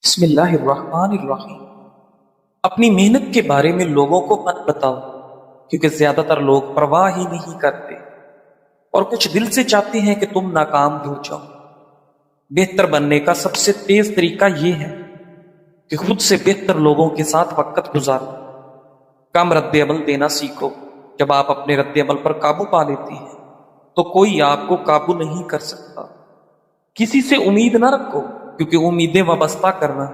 بسم اللہ الرحمن الرحیم۔ اپنی محنت کے بارے میں لوگوں کو مت بتاؤ، کیونکہ زیادہ تر لوگ پرواہ ہی نہیں کرتے اور کچھ دل سے چاہتے ہیں کہ تم ناکام ہو جاؤ۔ بہتر بننے کا سب سے تیز طریقہ یہ ہے کہ خود سے بہتر لوگوں کے ساتھ وقت گزارو۔ کم رد عمل دینا سیکھو۔ جب آپ اپنے رد عمل پر قابو پا لیتے ہیں تو کوئی آپ کو قابو نہیں کر سکتا۔ کسی سے امید نہ رکھو، کیونکہ امیدیں وابستہ کرنا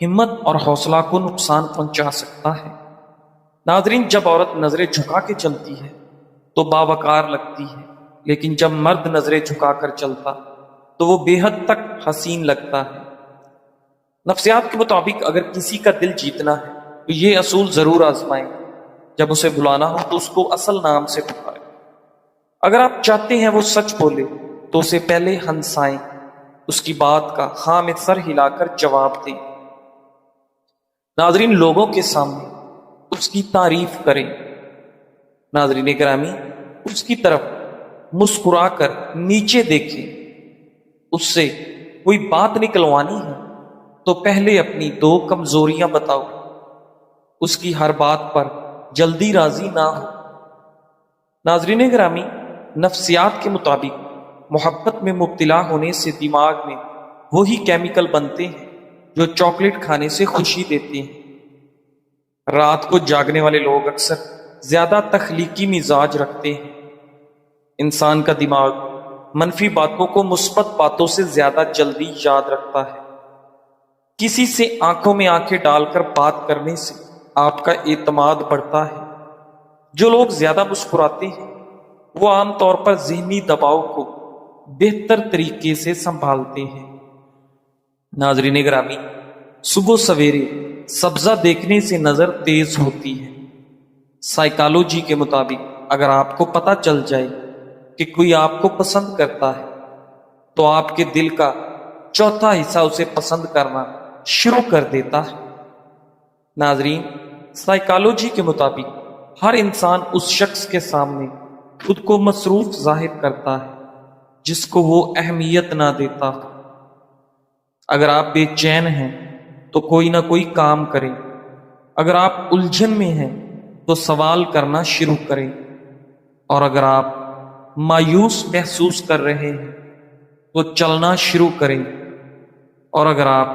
ہمت اور حوصلہ کو نقصان پہنچا سکتا ہے۔ ناظرین، جب عورت نظریں جھکا کے چلتی ہے تو باوقار لگتی ہے، لیکن جب مرد نظریں جھکا کر چلتا تو وہ بے حد تک حسین لگتا ہے۔ نفسیات کے مطابق اگر کسی کا دل جیتنا ہے تو یہ اصول ضرور آزمائیں۔ جب اسے بلانا ہو تو اس کو اصل نام سے پکاریں۔ اگر آپ چاہتے ہیں وہ سچ بولے تو اسے پہلے ہنسائیں، اس کی بات کا ہاں میں سر ہلا کر جواب دیں۔ ناظرین، لوگوں کے سامنے اس کی تعریف کریں۔ ناظرین گرامی، اس کی طرف مسکرا کر نیچے دیکھیں۔ اس سے کوئی بات نکلوانی ہے تو پہلے اپنی دو کمزوریاں بتاؤ۔ اس کی ہر بات پر جلدی راضی نہ ہو۔ ناظرین گرامی، نفسیات کے مطابق محبت میں مبتلا ہونے سے دماغ میں وہی کیمیکل بنتے ہیں جو چاکلیٹ کھانے سے خوشی دیتے ہیں۔ رات کو جاگنے والے لوگ اکثر زیادہ تخلیقی مزاج رکھتے ہیں۔ انسان کا دماغ منفی باتوں کو مثبت باتوں سے زیادہ جلدی یاد رکھتا ہے۔ کسی سے آنکھوں میں آنکھیں ڈال کر بات کرنے سے آپ کا اعتماد بڑھتا ہے۔ جو لوگ زیادہ مسکراتے ہیں وہ عام طور پر ذہنی دباؤ کو بہتر طریقے سے سنبھالتے ہیں۔ ناظرین گرامی، صبح سویرے سبزہ دیکھنے سے نظر تیز ہوتی ہے۔ سائیکالوجی کے مطابق اگر آپ کو پتہ چل جائے کہ کوئی آپ کو پسند کرتا ہے تو آپ کے دل کا چوتھا حصہ اسے پسند کرنا شروع کر دیتا ہے۔ ناظرین، سائیکالوجی کے مطابق ہر انسان اس شخص کے سامنے خود کو مصروف ظاہر کرتا ہے جس کو وہ اہمیت نہ دیتا۔ اگر آپ بے چین ہیں تو کوئی نہ کوئی کام کریں۔ اگر آپ الجھن میں ہیں تو سوال کرنا شروع کریں، اور اگر آپ مایوس محسوس کر رہے ہیں تو چلنا شروع کریں، اور اگر آپ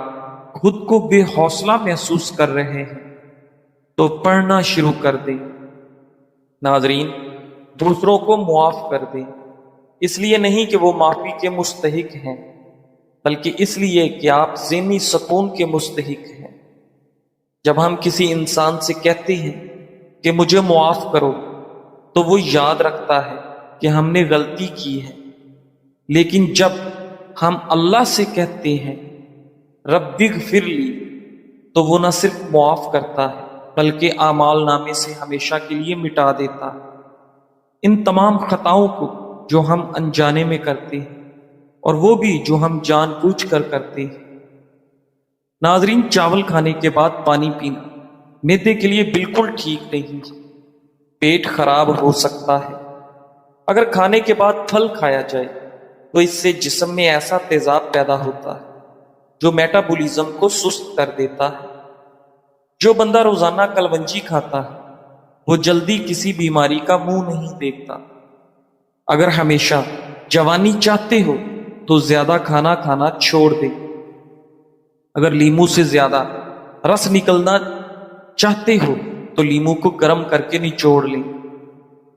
خود کو بے حوصلہ محسوس کر رہے ہیں تو پڑھنا شروع کر دیں۔ ناظرین، دوسروں کو معاف کر دیں، اس لیے نہیں کہ وہ معافی کے مستحق ہیں، بلکہ اس لیے کہ آپ ذہنی سکون کے مستحق ہیں۔ جب ہم کسی انسان سے کہتے ہیں کہ مجھے معاف کرو تو وہ یاد رکھتا ہے کہ ہم نے غلطی کی ہے، لیکن جب ہم اللہ سے کہتے ہیں رب اغفر لی تو وہ نہ صرف معاف کرتا ہے بلکہ اعمال نامے سے ہمیشہ کے لیے مٹا دیتا ہے۔ ان تمام خطاؤں کو جو ہم انجانے میں کرتے ہیں اور وہ بھی جو ہم جان بوجھ کر کرتے ہیں۔ ناظرین، چاول کھانے کے بعد پانی پینا معدے کے لیے بالکل ٹھیک نہیں، پیٹ خراب ہو سکتا ہے۔ اگر کھانے کے بعد پھل کھایا جائے تو اس سے جسم میں ایسا تیزاب پیدا ہوتا ہے جو میٹابولزم کو سست کر دیتا ہے۔ جو بندہ روزانہ کلونجی کھاتا ہے وہ جلدی کسی بیماری کا منہ نہیں دیکھتا۔ اگر ہمیشہ جوانی چاہتے ہو تو زیادہ کھانا کھانا چھوڑ دیں۔ اگر لیمو سے زیادہ رس نکلنا چاہتے ہو تو لیمو کو گرم کر کے نچوڑ لیں۔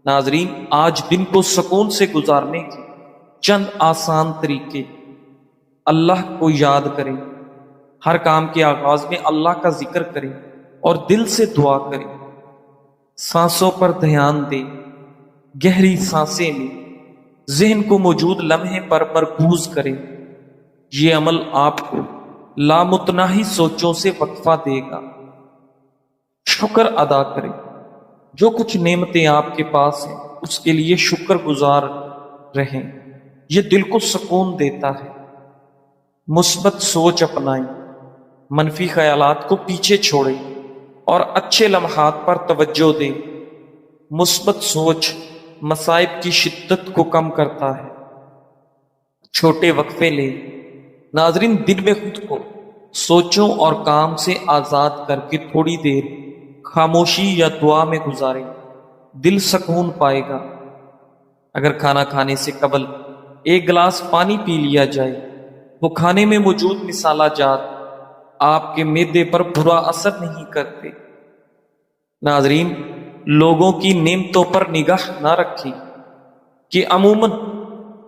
ناظرین، آج دن کو سکون سے گزارنے کے چند آسان طریقے۔ اللہ کو یاد کریں، ہر کام کے آغاز میں اللہ کا ذکر کریں اور دل سے دعا کریں۔ سانسوں پر دھیان دیں، گہری سانسیں لیں، ذہن کو موجود لمحے پر مرکوز کریں۔ یہ عمل آپ کو لامتناہی سوچوں سے وقفہ دے گا۔ شکر ادا کریں، جو کچھ نعمتیں آپ کے پاس ہیں اس کے لیے شکر گزار رہیں، یہ دل کو سکون دیتا ہے۔ مثبت سوچ اپنائیں، منفی خیالات کو پیچھے چھوڑیں اور اچھے لمحات پر توجہ دیں۔ مثبت سوچ مصائب کی شدت کو کم کرتا ہے۔ چھوٹے وقفے لیں۔ ناظرین، دن میں خود کو سوچوں اور کام سے آزاد کر کے تھوڑی دیر خاموشی یا دعا میں گزاریں، دل سکون پائے گا۔ اگر کھانا کھانے سے قبل ایک گلاس پانی پی لیا جائے تو کھانے میں موجود مصالحہ جات آپ کے معدے پر برا اثر نہیں کرتے۔ ناظرین، لوگوں کی نعمتوں پر نگاہ نہ رکھیں کہ عموماً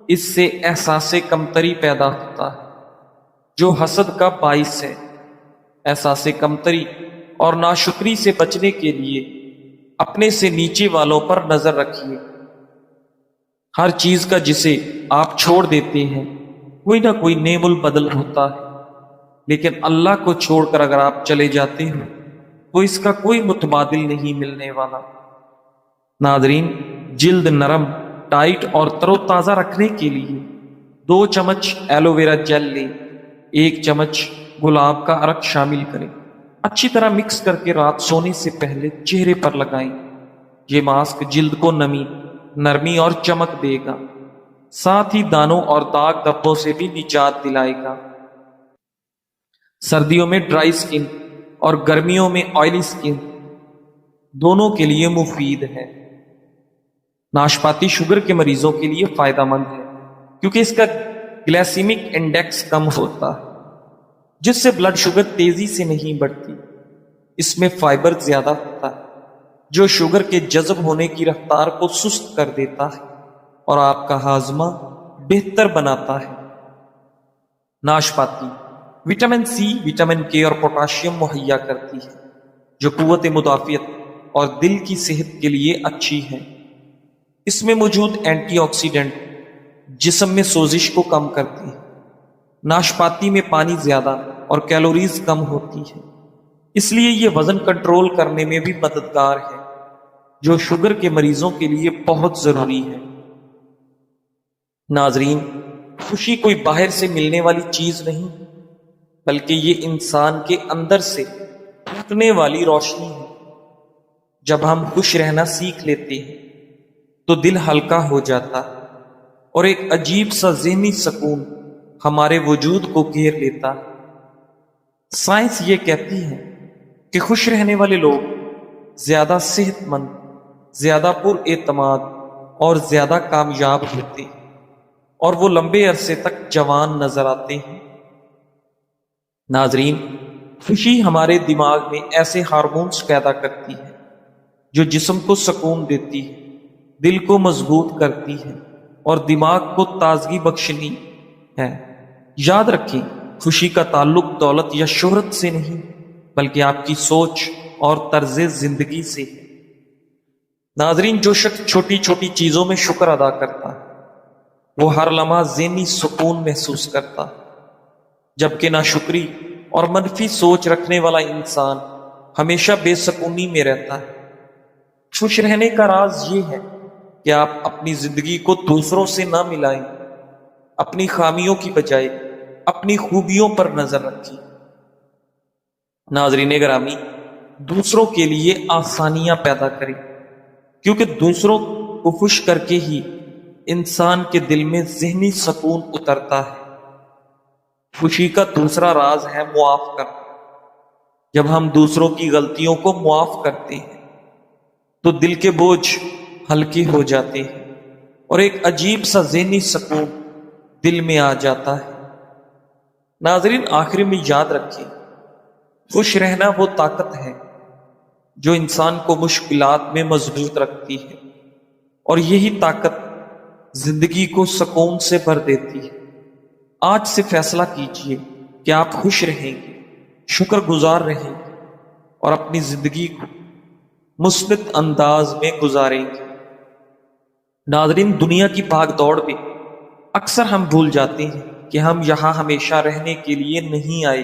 اس سے احساس کمتری پیدا ہوتا ہے جو حسد کا باعث ہے۔ احساس کمتری اور ناشکری سے بچنے کے لیے اپنے سے نیچے والوں پر نظر رکھیے۔ ہر چیز کا جسے آپ چھوڑ دیتے ہیں کوئی نہ کوئی نعم البدل ہوتا ہے، لیکن اللہ کو چھوڑ کر اگر آپ چلے جاتے ہو تو اس کا کوئی متبادل نہیں ملنے والا۔ ناظرین، جلد نرم، ٹائٹ اور تر و تازہ رکھنے کے لیے 2 چمچ ایلو ویرا جیل لیں، 1 چمچ گلاب کا عرق شامل کریں، اچھی طرح مکس کر کے رات سونے سے پہلے چہرے پر لگائیں۔ یہ ماسک جلد کو نرمی اور چمک دے گا، ساتھ ہی دانوں اور داغ دھبوں سے بھی نجات دلائے گا۔ سردیوں میں ڈرائی سکن اور گرمیوں میں آئلی سکن دونوں کے لیے مفید ہے۔ ناشپاتی شوگر کے مریضوں کے لیے فائدہ مند ہے کیونکہ اس کا گلیسیمک انڈیکس کم ہوتا ہے، جس سے بلڈ شوگر تیزی سے نہیں بڑھتی۔ اس میں فائبر زیادہ ہوتا ہے جو شوگر کے جذب ہونے کی رفتار کو سست کر دیتا ہے اور آپ کا ہاضمہ بہتر بناتا ہے۔ ناشپاتی وٹامن سی، وٹامن کے اور پوٹاشیم مہیا کرتی ہے جو قوت مدافعت اور دل کی صحت کے لیے اچھی ہے۔ اس میں موجود اینٹی آکسیڈنٹ جسم میں سوزش کو کم کرتی ہے۔ ناشپاتی میں پانی زیادہ اور کیلوریز کم ہوتی ہے، اس لیے یہ وزن کنٹرول کرنے میں بھی مددگار ہے جو شوگر کے مریضوں کے لیے بہت ضروری ہے۔ ناظرین، خوشی کوئی باہر سے ملنے والی چیز نہیں بلکہ یہ انسان کے اندر سے پھوٹنے والی روشنی ہے۔ جب ہم خوش رہنا سیکھ لیتے ہیں تو دل ہلکا ہو جاتا ہے اور ایک عجیب سا ذہنی سکون ہمارے وجود کو گھیر لیتا ہے۔ سائنس یہ کہتی ہے کہ خوش رہنے والے لوگ زیادہ صحت مند، زیادہ پر اعتماد اور زیادہ کامیاب ہوتے ہیں اور وہ لمبے عرصے تک جوان نظر آتے ہیں۔ ناظرین، خوشی ہمارے دماغ میں ایسے ہارمونز پیدا کرتی ہے جو جسم کو سکون دیتی ہے، دل کو مضبوط کرتی ہے اور دماغ کو تازگی بخشنی ہے۔ یاد رکھیں، خوشی کا تعلق دولت یا شہرت سے نہیں بلکہ آپ کی سوچ اور طرز زندگی سے ہے۔ ناظرین، جو شخص چھوٹی چھوٹی چیزوں میں شکر ادا کرتا ہے وہ ہر لمحہ ذہنی سکون محسوس کرتا ہے، جبکہ ناشکری اور منفی سوچ رکھنے والا انسان ہمیشہ بے سکونی میں رہتا ہے۔ خوش رہنے کا راز یہ ہے کہ آپ اپنی زندگی کو دوسروں سے نہ ملائیں، اپنی خامیوں کی بجائے اپنی خوبیوں پر نظر رکھیں۔ ناظرین گرامی، دوسروں کے لیے آسانیاں پیدا کریں کیونکہ دوسروں کو خوش کر کے ہی انسان کے دل میں ذہنی سکون اترتا ہے۔ خوشی کا دوسرا راز ہے معاف کرنا۔ جب ہم دوسروں کی غلطیوں کو معاف کرتے ہیں تو دل کے بوجھ ہلکے ہو جاتے ہیں اور ایک عجیب سا ذہنی سکون دل میں آ جاتا ہے۔ ناظرین، آخر میں یاد رکھیں، خوش رہنا وہ طاقت ہے جو انسان کو مشکلات میں مضبوط رکھتی ہے اور یہی طاقت زندگی کو سکون سے بھر دیتی ہے۔ آج سے فیصلہ کیجئے کہ آپ خوش رہیں گے، شکر گزار رہیں گے اور اپنی زندگی کو مثبت انداز میں گزاریں گے۔ ناظرین، دنیا کی بھاگ دوڑ میں اکثر ہم بھول جاتے ہیں کہ ہم یہاں ہمیشہ رہنے کے لیے نہیں آئے۔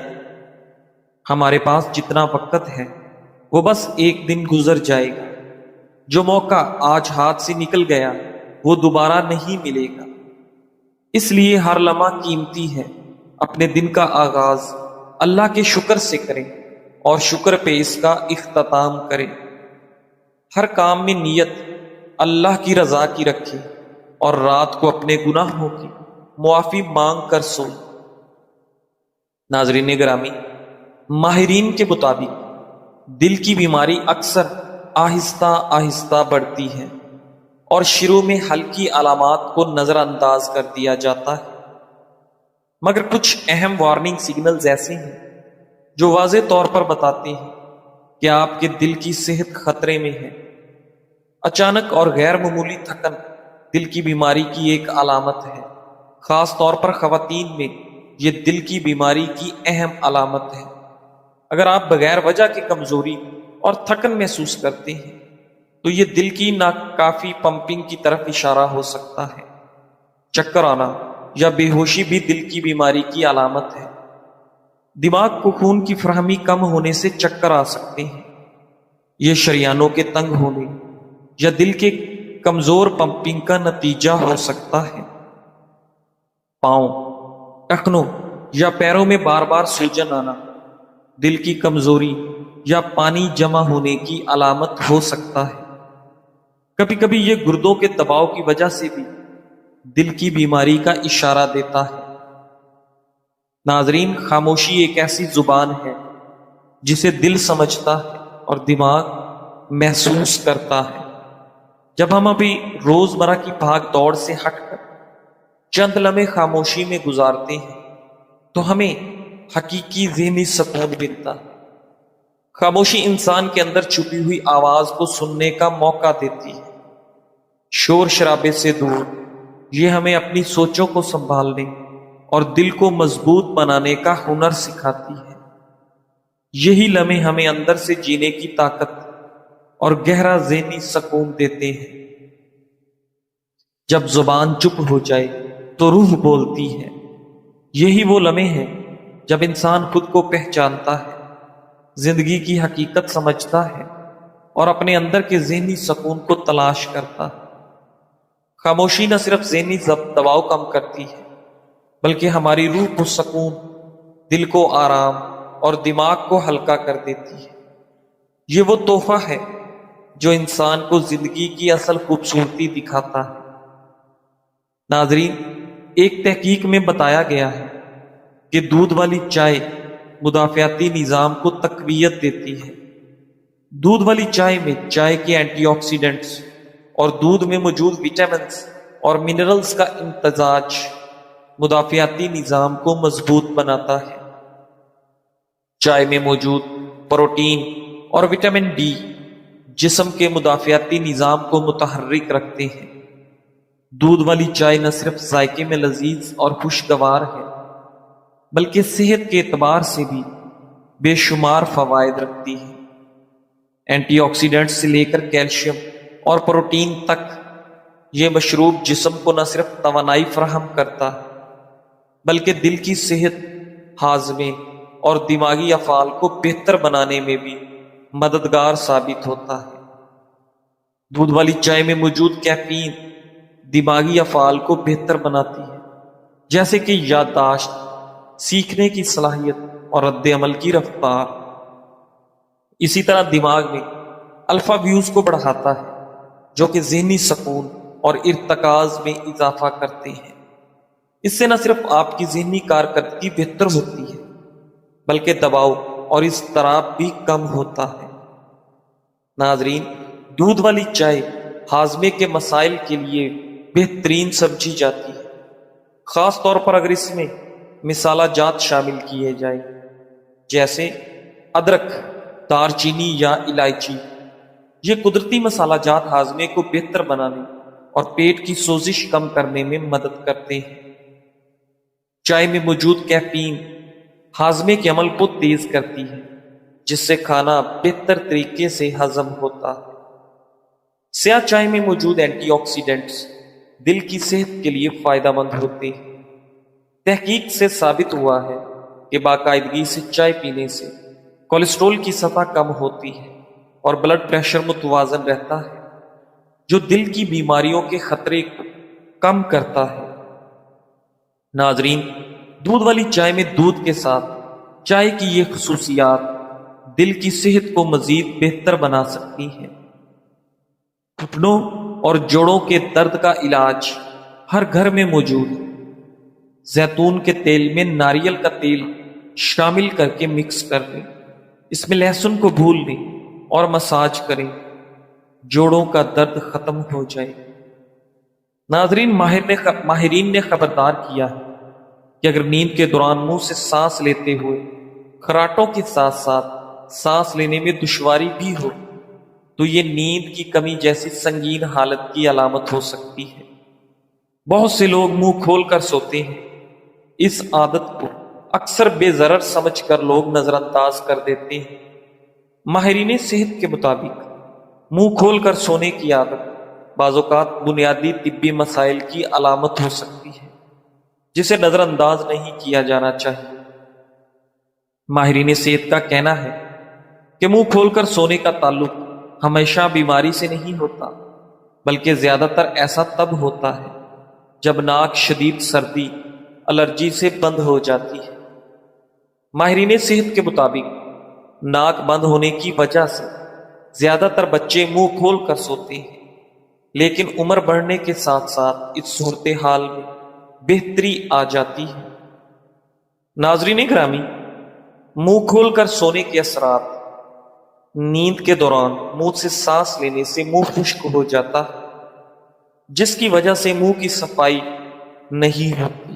ہمارے پاس جتنا وقت ہے وہ بس ایک دن گزر جائے گا۔ جو موقع آج ہاتھ سے نکل گیا وہ دوبارہ نہیں ملے گا، اس لیے ہر لمحہ قیمتی ہے۔ اپنے دن کا آغاز اللہ کے شکر سے کریں اور شکر پہ اس کا اختتام کریں۔ ہر کام میں نیت اللہ کی رضا کی رکھیں اور رات کو اپنے گناہوں کی معافی مانگ کر سوئیں۔ ناظرین گرامی، ماہرین کے مطابق دل کی بیماری اکثر آہستہ آہستہ بڑھتی ہے اور شروع میں ہلکی علامات کو نظر انداز کر دیا جاتا ہے، مگر کچھ اہم وارننگ سگنلز ایسے ہیں جو واضح طور پر بتاتے ہیں کہ آپ کے دل کی صحت خطرے میں ہے۔ اچانک اور غیر معمولی تھکن دل کی بیماری کی ایک علامت ہے، خاص طور پر خواتین میں یہ دل کی بیماری کی اہم علامت ہے۔ اگر آپ بغیر وجہ کی کمزوری اور تھکن محسوس کرتے ہیں تو یہ دل کی ناکافی پمپنگ کی طرف اشارہ ہو سکتا ہے۔ چکر آنا یا بے ہوشی بھی دل کی بیماری کی علامت ہے۔ دماغ کو خون کی فراہمی کم ہونے سے چکر آ سکتے ہیں۔ یہ شریانوں کے تنگ ہونے یا دل کے کمزور پمپنگ کا نتیجہ ہو سکتا ہے۔ پاؤں، ٹخنوں یا پیروں میں بار بار سوجن آنا دل کی کمزوری یا پانی جمع ہونے کی علامت ہو سکتا ہے۔ کبھی کبھی یہ گردوں کے دباؤ کی وجہ سے بھی دل کی بیماری کا اشارہ دیتا ہے۔ ناظرین، خاموشی ایک ایسی زبان ہے جسے دل سمجھتا ہے اور دماغ محسوس کرتا ہے۔ جب ہم ابھی روزمرہ کی بھاگ دوڑ سے ہٹ کر چند لمحے خاموشی میں گزارتے ہیں تو ہمیں حقیقی ذہنی سکون ملتا ہے۔ خاموشی انسان کے اندر چھپی ہوئی آواز کو سننے کا موقع دیتی ہے۔ شور شرابے سے دور یہ ہمیں اپنی سوچوں کو سنبھالنے اور دل کو مضبوط بنانے کا ہنر سکھاتی ہے۔ یہی لمحے ہمیں اندر سے جینے کی طاقت اور گہرا ذہنی سکون دیتے ہیں۔ جب زبان چپ ہو جائے تو روح بولتی ہے۔ یہی وہ لمحے ہیں جب انسان خود کو پہچانتا ہے، زندگی کی حقیقت سمجھتا ہے اور اپنے اندر کے ذہنی سکون کو تلاش کرتا ہے۔ خاموشی نہ صرف ذہنی دباؤ کم کرتی ہے بلکہ ہماری روح کو سکون، دل کو آرام اور دماغ کو ہلکا کر دیتی ہے۔ یہ وہ تحفہ ہے جو انسان کو زندگی کی اصل خوبصورتی دکھاتا ہے۔ ناظرین، ایک تحقیق میں بتایا گیا ہے کہ دودھ والی چائے مدافعتی نظام کو تقویت دیتی ہے۔ دودھ والی چائے میں چائے کے اینٹی آکسیڈنٹس اور دودھ میں موجود وٹامنز اور منرلز کا امتزاج مدافعتی نظام کو مضبوط بناتا ہے۔ چائے میں موجود پروٹین اور وٹامن ڈی جسم کے مدافعتی نظام کو متحرک رکھتے ہیں۔ دودھ والی چائے نہ صرف ذائقے میں لذیذ اور خوشگوار ہے بلکہ صحت کے اعتبار سے بھی بے شمار فوائد رکھتی ہے۔ اینٹی آکسیڈنٹ سے لے کر کیلشیم اور پروٹین تک یہ مشروب جسم کو نہ صرف توانائی فراہم کرتا ہے بلکہ دل کی صحت، ہاضمے اور دماغی افعال کو بہتر بنانے میں بھی مددگار ثابت ہوتا ہے۔ دودھ والی چائے میں موجود کیفین دماغی افعال کو بہتر بناتی ہے، جیسے کہ یادداشت، سیکھنے کی صلاحیت اور رد عمل کی رفتار۔ اسی طرح دماغ میں الفا ویوز کو بڑھاتا ہے جو کہ ذہنی سکون اور ارتکاز میں اضافہ کرتے ہیں۔ اس سے نہ صرف آپ کی ذہنی کارکردگی بہتر ہوتی ہے بلکہ دباؤ اور اضطراب بھی کم ہوتا ہے۔ ناظرین، دودھ والی چائے ہاضمے کے مسائل کے لیے بہترین سمجھی جاتی ہے، خاص طور پر اگر اس میں مسالہ جات شامل کیے جائیں جیسے ادرک، دار چینی یا الائچی۔ یہ قدرتی مسالہ جات ہاضمے کو بہتر بنانے اور پیٹ کی سوزش کم کرنے میں مدد کرتے ہیں۔ چائے میں موجود کیفین ہاضمے کے عمل کو تیز کرتی ہے جس سے کھانا بہتر طریقے سے ہضم ہوتا ہے۔ سیاہ چائے میں موجود اینٹی آکسیڈنٹس دل کی صحت کے لیے فائدہ مند ہوتے ہیں۔ تحقیق سے ثابت ہوا ہے کہ باقاعدگی سے چائے پینے سے کولیسٹرول کی سطح کم ہوتی ہے اور بلڈ پریشر متوازن رہتا ہے، جو دل کی بیماریوں کے خطرے کو کم کرتا ہے۔ ناظرین، دودھ والی چائے میں دودھ کے ساتھ چائے کی یہ خصوصیات دل کی صحت کو مزید بہتر بنا سکتی ہیں۔ گھٹنوں اور جوڑوں کے درد کا علاج ہر گھر میں موجود ہے۔ زیتون کے تیل میں ناریل کا تیل شامل کر کے مکس کر لیں۔ اس میں لہسن کو بھون لیں اور مساج کریں، جوڑوں کا درد ختم ہو جائے۔ ناظرین، ماہرین نے خبردار کیا ہے کہ اگر نیند کے دوران منہ سے سانس لیتے ہوئے خراٹوں کے ساتھ ساتھ سانس لینے میں دشواری بھی ہو تو یہ نیند کی کمی جیسی سنگین حالت کی علامت ہو سکتی ہے۔ بہت سے لوگ منہ کھول کر سوتے ہیں۔ اس عادت کو اکثر بے ضرر سمجھ کر لوگ نظر انداز کر دیتے ہیں۔ ماہرین صحت کے مطابق منہ کھول کر سونے کی عادت بعض اوقات بنیادی طبی مسائل کی علامت ہو سکتی ہے، جسے نظر انداز نہیں کیا جانا چاہیے۔ ماہرین صحت کا کہنا ہے کہ منہ کھول کر سونے کا تعلق ہمیشہ بیماری سے نہیں ہوتا، بلکہ زیادہ تر ایسا تب ہوتا ہے جب ناک شدید سردی، الرجی سے بند ہو جاتی ہے۔ ماہرین صحت کے مطابق ناک بند ہونے کی وجہ سے زیادہ تر بچے منہ کھول کر سوتے ہیں، لیکن عمر بڑھنے کے ساتھ ساتھ اس صورتحال میں بہتری آ جاتی ہے۔ ناظرین گرامی، منہ کھول کر سونے کے اثرات: نیند کے دوران منہ سے سانس لینے سے منہ خشک ہو جاتا ہے، جس کی وجہ سے منہ کی صفائی نہیں ہوتی۔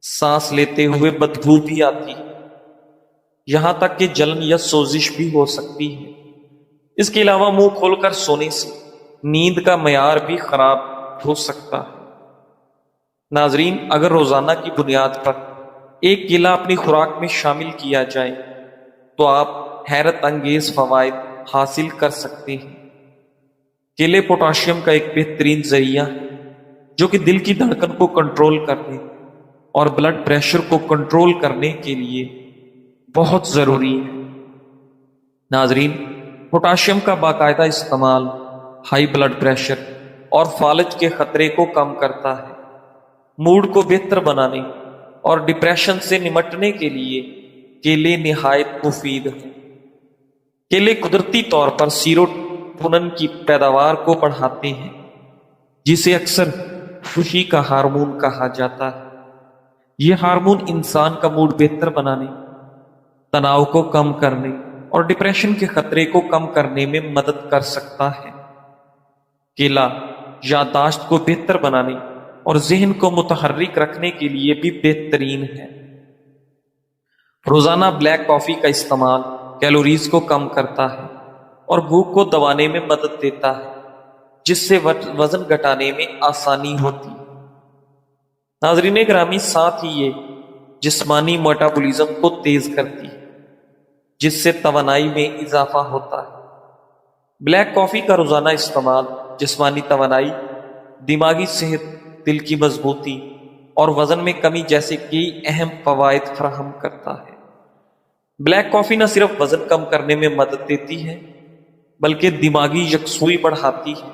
سانس لیتے ہوئے بدبو بھی آتی ہے، یہاں تک کہ جلن یا سوزش بھی ہو سکتی ہے۔ اس کے علاوہ منہ کھول کر سونے سے نیند کا معیار بھی خراب ہو سکتا ہے۔ ناظرین، اگر روزانہ کی بنیاد پر ایک کیلا اپنی خوراک میں شامل کیا جائے تو آپ حیرت انگیز فوائد حاصل کر سکتے ہیں۔ کیلے پوٹاشیم کا ایک بہترین ذریعہ ہے جو کہ دل کی دھڑکن کو کنٹرول کرنے اور بلڈ پریشر کو کنٹرول کرنے کے لیے بہت ضروری ہے۔ ناظرین، پوٹاشیم کا باقاعدہ استعمال ہائی بلڈ پریشر اور فالج کے خطرے کو کم کرتا ہے۔ موڈ کو بہتر بنانے اور ڈپریشن سے نمٹنے کے لیے کیلے نہایت مفید ہیں۔ کیلے قدرتی طور پر سیروٹونن کی پیداوار کو بڑھاتے ہیں، جسے اکثر خوشی کا ہارمون کہا جاتا ہے۔ یہ ہارمون انسان کا موڈ بہتر بنانے، تناؤ کو کم کرنے اور ڈپریشن کے خطرے کو کم کرنے میں مدد کر سکتا ہے۔ کیلا یادداشت کو بہتر بنانے اور ذہن کو متحرک رکھنے کے لیے بھی بہترین ہے۔ روزانہ بلیک کافی کا استعمال کیلوریز کو کم کرتا ہے اور بھوک کو دبانے میں مدد دیتا ہے، جس سے وزن گھٹانے میں آسانی ہوتی ہے۔ ناظرین گرامی، ساتھ ہی یہ جسمانی میٹابولزم کو تیز کرتی ہے، جس سے توانائی میں اضافہ ہوتا ہے۔ بلیک کافی کا روزانہ استعمال جسمانی توانائی، دماغی صحت، دل کی مضبوطی اور وزن میں کمی جیسے کئی اہم فوائد فراہم کرتا ہے۔ بلیک کافی نہ صرف وزن کم کرنے میں مدد دیتی ہے، بلکہ دماغی یکسوئی بڑھاتی ہے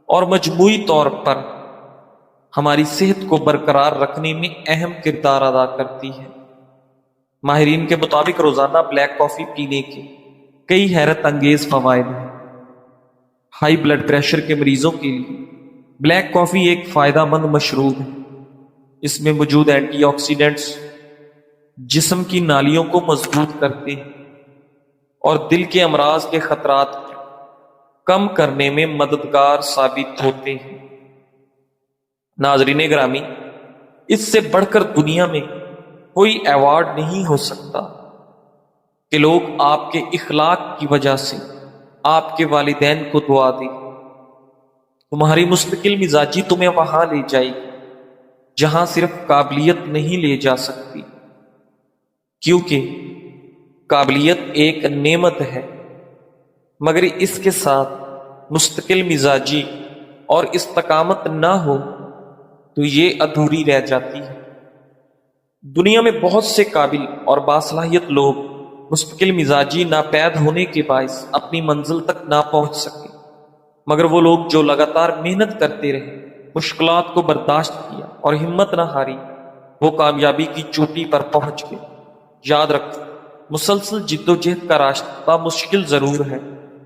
اور مجموعی طور پر ہماری صحت کو برقرار رکھنے میں اہم کردار ادا کرتی ہے۔ ماہرین کے مطابق روزانہ بلیک کافی پینے کے کئی حیرت انگیز فوائد ہیں۔ ہائی بلڈ پریشر کے مریضوں کے لیے بلیک کافی ایک فائدہ مند مشروب ہے۔ اس میں موجود اینٹی آکسیڈنٹس جسم کی نالیوں کو مضبوط کرتے ہیں اور دل کے امراض کے خطرات کو کم کرنے میں مددگار ثابت ہوتے ہیں۔ ناظرین گرامی، اس سے بڑھ کر دنیا میں کوئی ایوارڈ نہیں ہو سکتا کہ لوگ آپ کے اخلاق کی وجہ سے آپ کے والدین کو دعا دیں۔ تمہاری مستقل مزاجی تمہیں وہاں لے جائے گی جہاں صرف قابلیت نہیں لے جا سکتی، کیونکہ قابلیت ایک نعمت ہے، مگر اس کے ساتھ مستقل مزاجی اور استقامت نہ ہو تو یہ ادھوری رہ جاتی ہے۔ دنیا میں بہت سے قابل اور باصلاحیت لوگ مستقل مزاجی ناپید ہونے کے باعث اپنی منزل تک نہ پہنچ سکے، مگر وہ لوگ جو لگاتار محنت کرتے رہے، مشکلات کو برداشت کیا اور ہمت نہ ہاری، وہ کامیابی کی چوٹی پر پہنچ گئے۔ یاد رکھو، مسلسل جد و جہد کا راستہ مشکل ضرور ہے،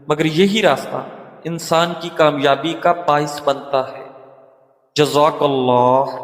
مگر یہی راستہ انسان کی کامیابی کا باعث بنتا ہے۔ جزاک اللہ۔